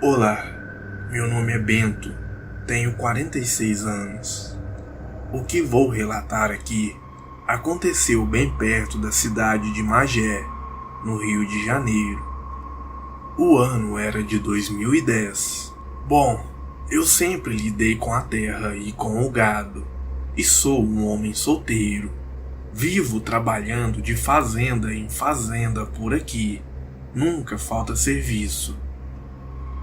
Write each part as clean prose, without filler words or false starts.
Olá, meu nome é Bento, tenho 46 anos. O que vou relatar aqui aconteceu bem perto da cidade de Magé, no Rio de Janeiro. O ano era de 2010. Bom, eu sempre lidei com a terra e com o gado, e sou um homem solteiro. Vivo trabalhando de fazenda em fazenda por aqui, nunca falta serviço.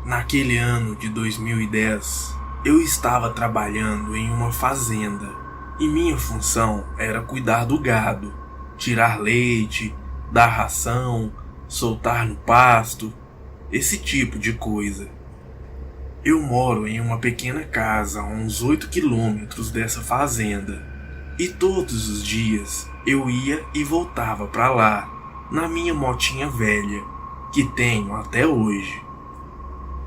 Naquele ano de 2010, eu estava trabalhando em uma fazenda e minha função era cuidar do gado, tirar leite, dar ração, soltar no pasto, esse tipo de coisa. Eu moro em uma pequena casa a uns 8 quilômetros dessa fazenda e todos os dias eu ia e voltava para lá na minha motinha velha, que tenho até hoje.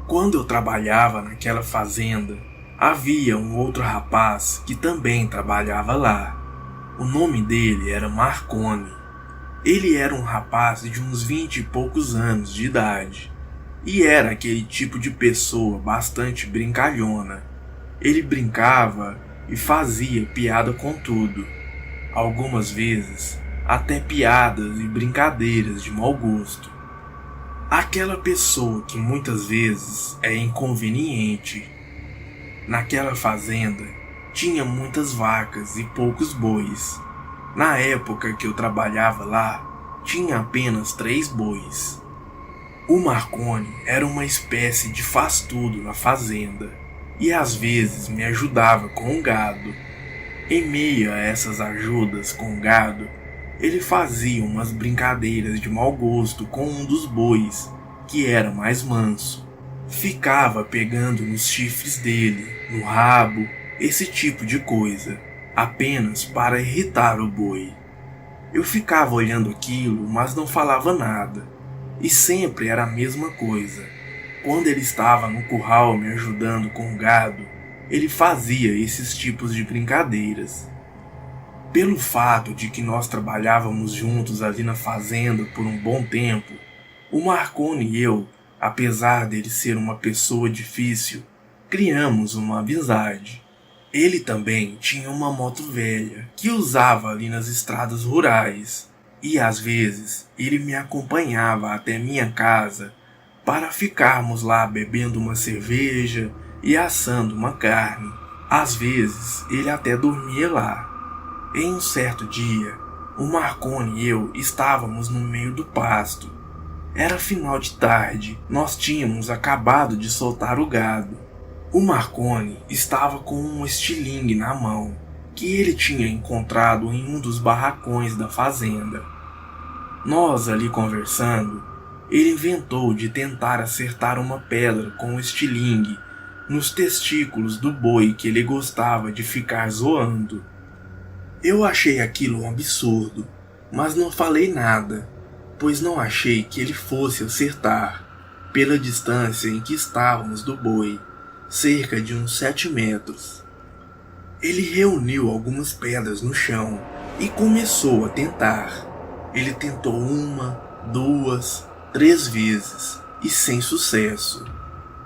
Quando eu trabalhava naquela fazenda, havia um outro rapaz que também trabalhava lá. O nome dele era Marconi. Ele era um rapaz de uns 20 e poucos anos de idade. E era aquele tipo de pessoa bastante brincalhona. Ele brincava e fazia piada com tudo. Algumas vezes, até piadas e brincadeiras de mau gosto. Aquela pessoa que muitas vezes é inconveniente. Naquela fazenda tinha muitas vacas e poucos bois. Na época que eu trabalhava lá, tinha apenas 3 bois. O Marconi era uma espécie de faz-tudo na fazenda e às vezes me ajudava com o gado. Em meio a essas ajudas com o gado, ele fazia umas brincadeiras de mau gosto com um dos bois, que era mais manso. Ficava pegando nos chifres dele, no rabo, esse tipo de coisa, apenas para irritar o boi. Eu ficava olhando aquilo, mas não falava nada. E sempre era a mesma coisa. Quando ele estava no curral me ajudando com o gado, ele fazia esses tipos de brincadeiras. Pelo fato de que nós trabalhávamos juntos ali na fazenda por um bom tempo, o Marconi e eu, apesar dele ser uma pessoa difícil, criamos uma amizade. Ele também tinha uma moto velha que usava ali nas estradas rurais e às vezes ele me acompanhava até minha casa para ficarmos lá bebendo uma cerveja e assando uma carne. Às vezes ele até dormia lá. Em um certo dia, o Marconi e eu estávamos no meio do pasto. Era final de tarde, nós tínhamos acabado de soltar o gado. O Marconi estava com um estilingue na mão, que ele tinha encontrado em um dos barracões da fazenda. Nós ali conversando, ele inventou de tentar acertar uma pedra com o estilingue nos testículos do boi que ele gostava de ficar zoando. Eu achei aquilo um absurdo, mas não falei nada, pois não achei que ele fosse acertar, pela distância em que estávamos do boi, cerca de uns 7 metros. Ele reuniu algumas pedras no chão e começou a tentar. Ele tentou 1, 2, 3 vezes e sem sucesso.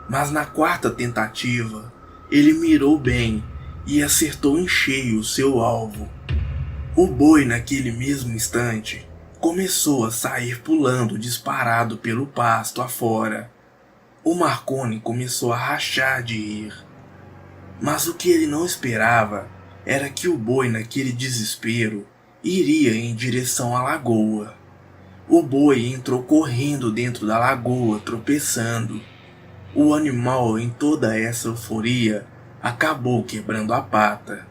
Mas na 4ª tentativa, ele mirou bem e acertou em cheio o seu alvo. O boi, naquele mesmo instante, começou a sair pulando disparado pelo pasto afora. O Marconi começou a rachar de rir. Mas o que ele não esperava era que o boi, naquele desespero, iria em direção à lagoa. O boi entrou correndo dentro da lagoa, tropeçando. O animal, em toda essa euforia, acabou quebrando a pata.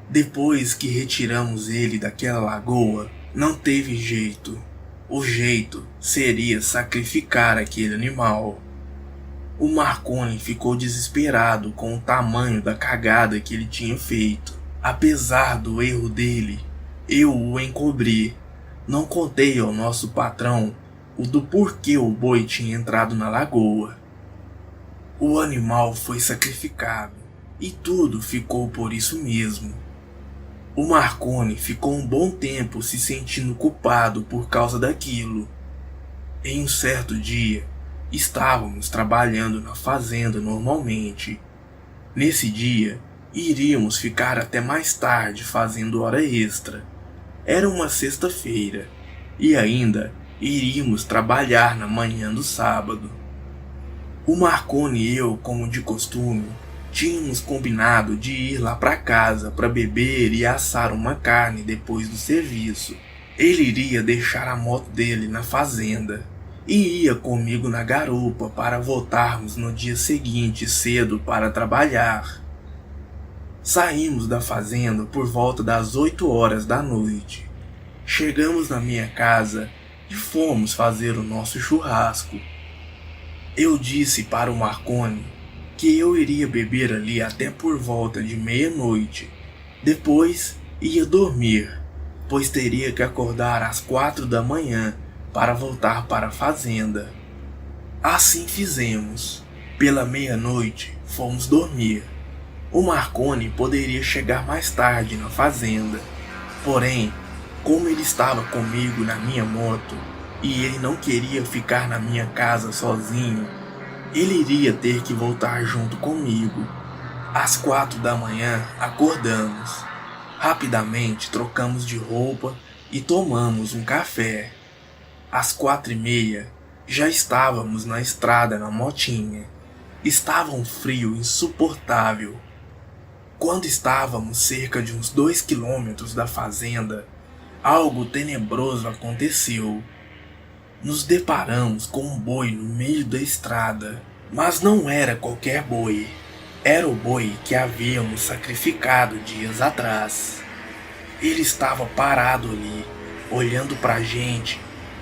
Depois que retiramos ele daquela lagoa, não teve jeito. O jeito seria sacrificar aquele animal. O Marconi ficou desesperado com o tamanho da cagada que ele tinha feito. Apesar do erro dele, eu o encobri. Não contei ao nosso patrão o do porquê o boi tinha entrado na lagoa. O animal foi sacrificado e tudo ficou por isso mesmo. O Marconi ficou um bom tempo se sentindo culpado por causa daquilo. Em um certo dia, Estávamos trabalhando na fazenda normalmente. Nesse dia, iríamos ficar até mais tarde fazendo hora extra. Era uma sexta-feira e ainda iríamos trabalhar na manhã do sábado. O Marconi e eu, como de costume, tínhamos combinado de ir lá para casa para beber e assar uma carne depois do serviço. Ele iria deixar a moto dele na fazenda e ia comigo na garupa para voltarmos no dia seguinte cedo para trabalhar. Saímos da fazenda por volta das 8 horas da noite. Chegamos na minha casa e fomos fazer o nosso churrasco. Eu disse para o Marconi que eu iria beber ali até por volta de meia-noite. Depois ia dormir, pois teria que acordar às 4 da manhã para voltar para a fazenda. Assim fizemos. Pela meia-noite fomos dormir. O Marconi poderia chegar mais tarde na fazenda, porém, como ele estava comigo na minha moto e ele não queria ficar na minha casa sozinho, ele iria ter que voltar junto comigo. Às 4 da manhã acordamos. Rapidamente trocamos de roupa e tomamos um café. Às 4h30 já estávamos na estrada na motinha. Estava um frio insuportável. Quando estávamos cerca de uns 2 quilômetros da fazenda, algo tenebroso aconteceu. Nos deparamos com um boi no meio da estrada, mas não era qualquer boi. Era o boi que havíamos sacrificado dias atrás. Ele estava parado ali, olhando pra gente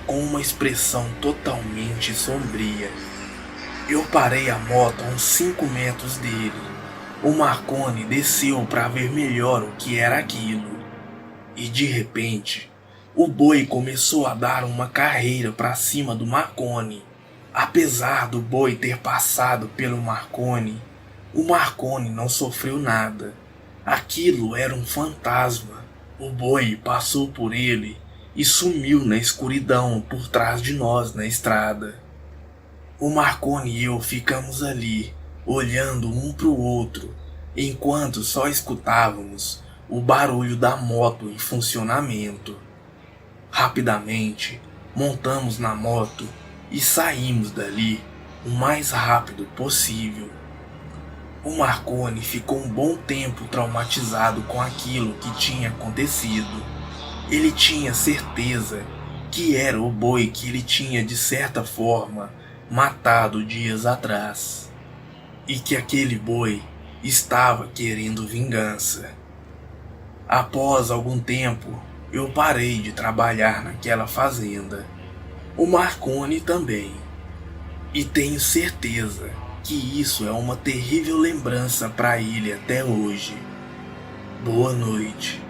com uma expressão totalmente sombria. Eu parei a moto a uns 5 metros dele. O Marconi desceu para ver melhor o que era aquilo. E de repente, o boi começou a dar uma carreira para cima do Marconi. Apesar do boi ter passado pelo Marconi, o Marconi não sofreu nada. Aquilo era um fantasma. O boi passou por ele e sumiu na escuridão por trás de nós na estrada. O Marconi e eu ficamos ali, olhando um para o outro, enquanto só escutávamos o barulho da moto em funcionamento. Rapidamente, montamos na moto e saímos dali o mais rápido possível. O Marconi ficou um bom tempo traumatizado com aquilo que tinha acontecido. Ele tinha certeza que era o boi que ele tinha de certa forma matado dias atrás, e que aquele boi estava querendo vingança. Após algum tempo, eu parei de trabalhar naquela fazenda. O Marconi também. E tenho certeza que isso é uma terrível lembrança para ele até hoje. Boa noite.